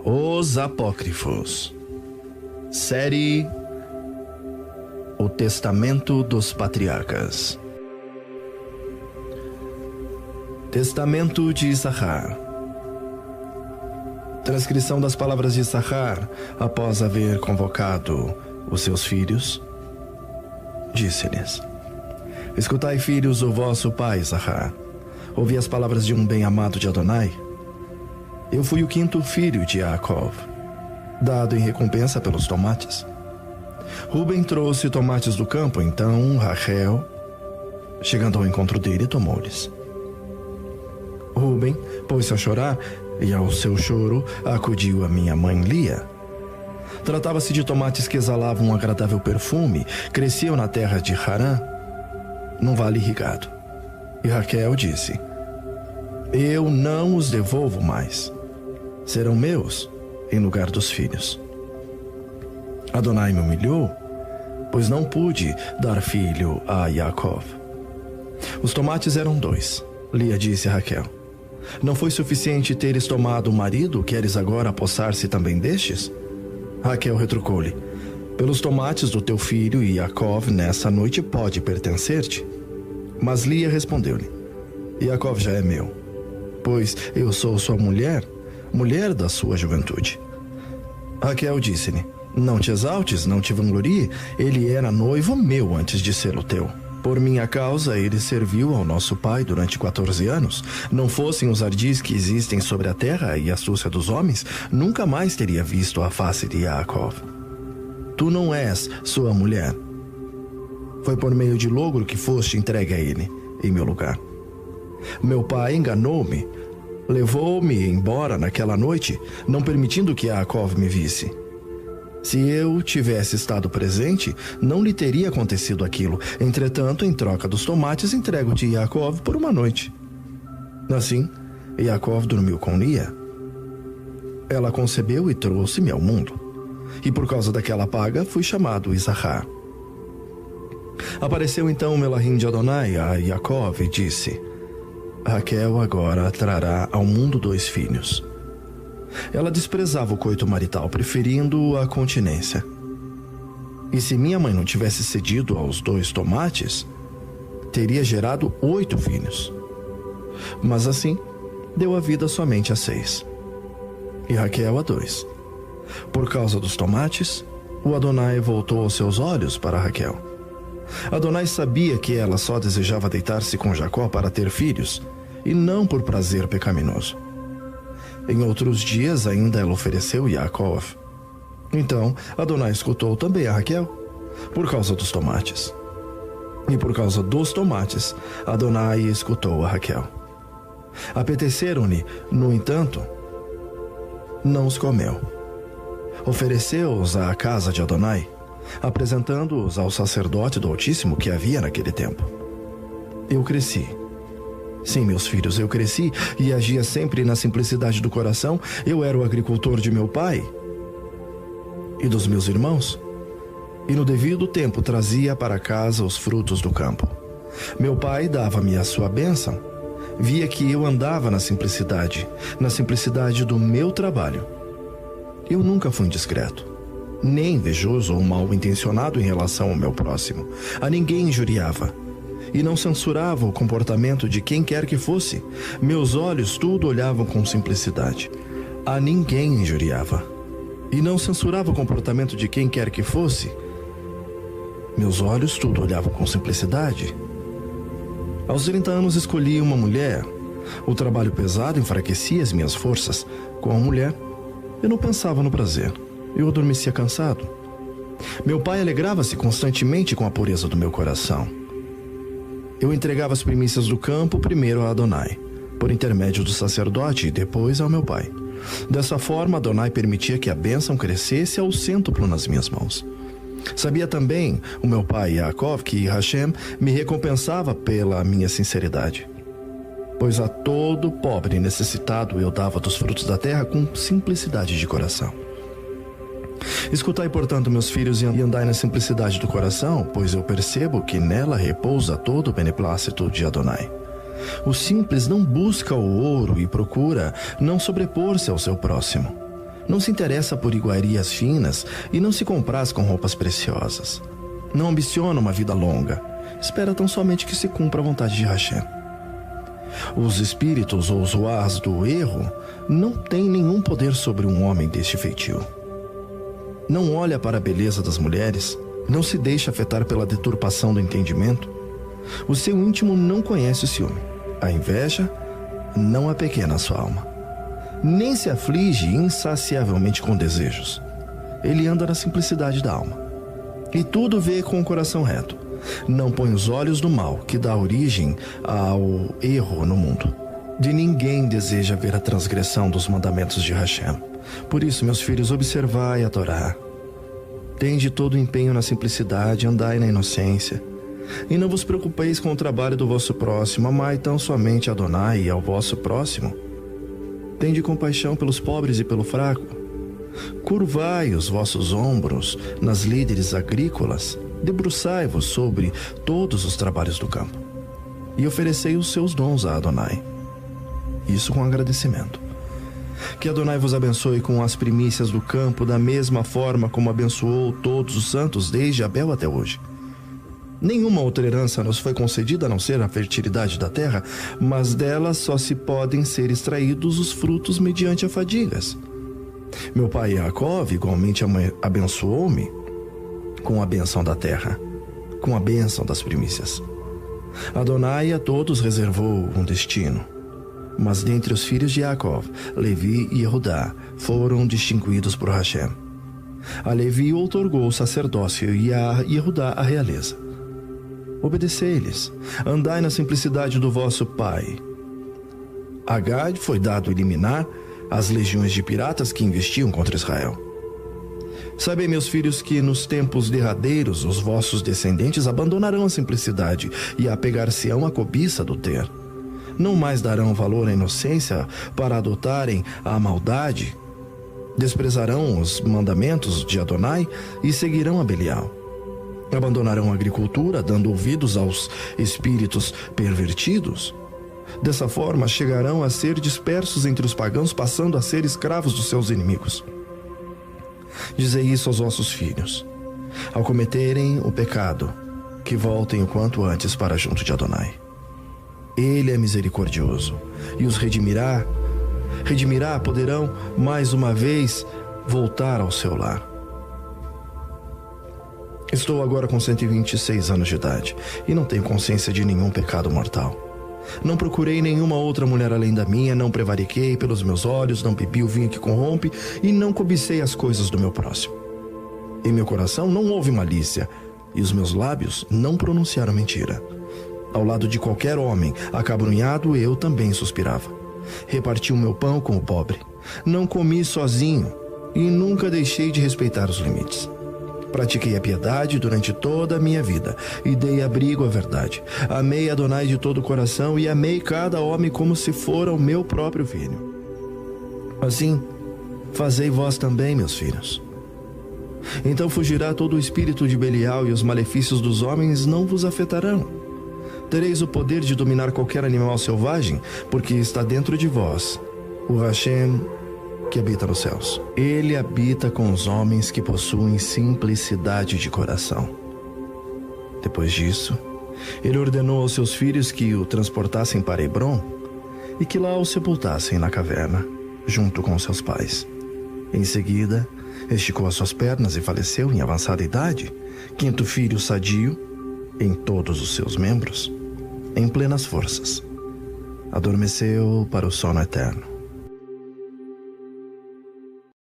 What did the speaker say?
Os Apócrifos. Série O Testamento dos Patriarcas. Testamento de Issachar. Transcrição das palavras de Issachar após haver convocado os seus filhos. Disse-lhes: Escutai, filhos, o vosso pai Issachar. Ouvi as palavras de um bem-amado de Adonai. Eu fui o quinto filho de Yaakov, dado em recompensa pelos tomates. Ruben trouxe tomates do campo, então Rachel, chegando ao encontro dele, tomou-lhes. Ruben pôs-se a chorar, e ao seu choro acudiu a minha mãe Lia. Tratava-se de tomates que exalavam um agradável perfume, cresciam na terra de Harã, num vale irrigado. E Raquel disse: Eu não os devolvo mais. Serão meus em lugar dos filhos. Adonai me humilhou, pois não pude dar filho a Yaakov. Os tomates eram 2. Lia disse a Raquel: Não foi suficiente teres tomado um marido, queres agora apossar-se também destes? Raquel retrucou-lhe: Pelos tomates do teu filho Yaakov, nessa noite pode pertencer-te. Mas Lia respondeu-lhe: Yaakov já é meu, pois eu sou sua mulher, mulher da sua juventude. Raquel disse-lhe: Não te exaltes, não te vanglorie, ele era noivo meu antes de ser o teu. Por minha causa ele serviu ao nosso pai durante 14 anos. Não fossem os ardis que existem sobre a terra e a astúcia dos homens, nunca mais teria visto a face de Yaakov. Tu não és sua mulher. Foi por meio de logro que foste entregue a ele, em meu lugar. Meu pai enganou-me, levou-me embora naquela noite, não permitindo que Yaakov me visse. Se eu tivesse estado presente, não lhe teria acontecido aquilo. Entretanto, em troca dos tomates, entrego-te Yaakov por uma noite. Assim, Yaakov dormiu com Lia. Ela concebeu e trouxe-me ao mundo. E por causa daquela paga, fui chamado Issachar. Apareceu então o Melahim de Adonai a Yaakov e disse: Raquel agora trará ao mundo 2 filhos. Ela desprezava o coito marital, preferindo a continência. E se minha mãe não tivesse cedido aos 2 tomates, teria gerado 8 filhos. Mas assim, deu a vida somente a 6. E Raquel a 2. Por causa dos tomates, o Adonai voltou os seus olhos para Raquel. Adonai sabia que ela só desejava deitar-se com Jacó para ter filhos, e não por prazer pecaminoso. Em outros dias ainda ela ofereceu Yaakov. Então Adonai escutou também a Raquel, por causa dos tomates. E por causa dos tomates, Adonai escutou a Raquel. Apeteceram-lhe, no entanto, não os comeu. Ofereceu-os à casa de Adonai, apresentando-os ao sacerdote do Altíssimo que havia naquele tempo. Eu cresci. Sim, meus filhos, eu cresci e agia sempre na simplicidade do coração. Eu era o agricultor de meu pai e dos meus irmãos, e no devido tempo trazia para casa os frutos do campo. Meu pai dava-me a sua bênção. Via que eu andava na simplicidade do meu trabalho. Eu nunca fui indiscreto, nem invejoso ou mal intencionado em relação ao meu próximo. A ninguém injuriava e não censurava o comportamento de quem quer que fosse. Meus olhos tudo olhavam com simplicidade. A ninguém injuriava e não censurava o comportamento de quem quer que fosse. Meus olhos tudo olhavam com simplicidade. Aos 30 anos escolhi uma mulher. O trabalho pesado enfraquecia as minhas forças. Com a mulher, eu não pensava no prazer. Eu adormecia cansado. Meu pai alegrava-se constantemente com a pureza do meu coração. Eu entregava as primícias do campo primeiro a Adonai, por intermédio do sacerdote, e depois ao meu pai. Dessa forma, Adonai permitia que a bênção crescesse ao cêntuplo nas minhas mãos. Sabia também o meu pai Yaakov que Hashem me recompensava pela minha sinceridade, pois a todo pobre e necessitado eu dava dos frutos da terra com simplicidade de coração. Escutai, portanto, meus filhos, e andai na simplicidade do coração, pois eu percebo que nela repousa todo o beneplácito de Adonai. O simples não busca o ouro e procura não sobrepor-se ao seu próximo. Não se interessa por iguarias finas e não se compraz com roupas preciosas. Não ambiciona uma vida longa. Espera tão somente que se cumpra a vontade de Hashem. Os espíritos ou zoás do erro não têm nenhum poder sobre um homem deste feitio. Não olha para a beleza das mulheres, não se deixa afetar pela deturpação do entendimento. O seu íntimo não conhece o ciúme. A inveja não apequena a sua alma. Nem se aflige insaciavelmente com desejos. Ele anda na simplicidade da alma. E tudo vê com o coração reto. Não põe os olhos no mal, que dá origem ao erro no mundo. De ninguém deseja ver a transgressão dos mandamentos de Hashem. Por isso, meus filhos, observai a Torá. Tende todo o empenho na simplicidade, andai na inocência. E não vos preocupeis com o trabalho do vosso próximo. Amai tão somente a Adonai e ao vosso próximo. Tende compaixão pelos pobres e pelo fraco. Curvai os vossos ombros nas líderes agrícolas. Debruçai-vos sobre todos os trabalhos do campo. E oferecei os seus dons a Adonai. Isso com agradecimento. Que Adonai vos abençoe com as primícias do campo, da mesma forma como abençoou todos os santos desde Abel até hoje. Nenhuma outra herança nos foi concedida a não ser a fertilidade da terra, mas dela só se podem ser extraídos os frutos mediante a fadigas. Meu pai Yaakov igualmente abençoou-me com a bênção da terra, com a bênção das primícias. Adonai a todos reservou um destino, mas dentre os filhos de Yaakov, Levi e Yehudá foram distinguidos por Hashem. A Levi outorgou o sacerdócio e a Yehudá a realeza. Obedecei-lhes, andai na simplicidade do vosso pai. A Gad foi dado eliminar as legiões de piratas que investiam contra Israel. Sabei, meus filhos, que nos tempos derradeiros os vossos descendentes abandonarão a simplicidade e apegar-se-ão à cobiça do ter. Não mais darão valor à inocência para adotarem a maldade. Desprezarão os mandamentos de Adonai e seguirão a Belial. Abandonarão a agricultura, dando ouvidos aos espíritos pervertidos. Dessa forma, chegarão a ser dispersos entre os pagãos, passando a ser escravos dos seus inimigos. Dizei isso aos vossos filhos. Ao cometerem o pecado, que voltem o quanto antes para junto de Adonai. Ele é misericordioso e os redimirá. Poderão mais uma vez voltar ao seu lar. Estou agora com 126 anos de idade e não tenho consciência de nenhum pecado mortal. Não procurei nenhuma outra mulher além da minha, não prevariquei pelos meus olhos, não bebi o vinho que corrompe e não cobicei as coisas do meu próximo. Em meu coração não houve malícia e os meus lábios não pronunciaram mentira. Ao lado de qualquer homem acabrunhado, eu também suspirava. Reparti o meu pão com o pobre. Não comi sozinho e nunca deixei de respeitar os limites. Pratiquei a piedade durante toda a minha vida e dei abrigo à verdade. Amei Adonai de todo o coração e amei cada homem como se fora o meu próprio filho. Assim, fazei vós também, meus filhos. Então fugirá todo o espírito de Belial e os malefícios dos homens não vos afetarão. Tereis o poder de dominar qualquer animal selvagem, porque está dentro de vós o Hashem que habita nos céus. Ele habita com os homens que possuem simplicidade de coração. Depois disso, ele ordenou aos seus filhos que o transportassem para Hebrom e que lá o sepultassem na caverna, junto com seus pais. Em seguida, esticou as suas pernas e faleceu em avançada idade, quinto filho sadio, em todos os seus membros, em plenas forças. Adormeceu para o sono eterno.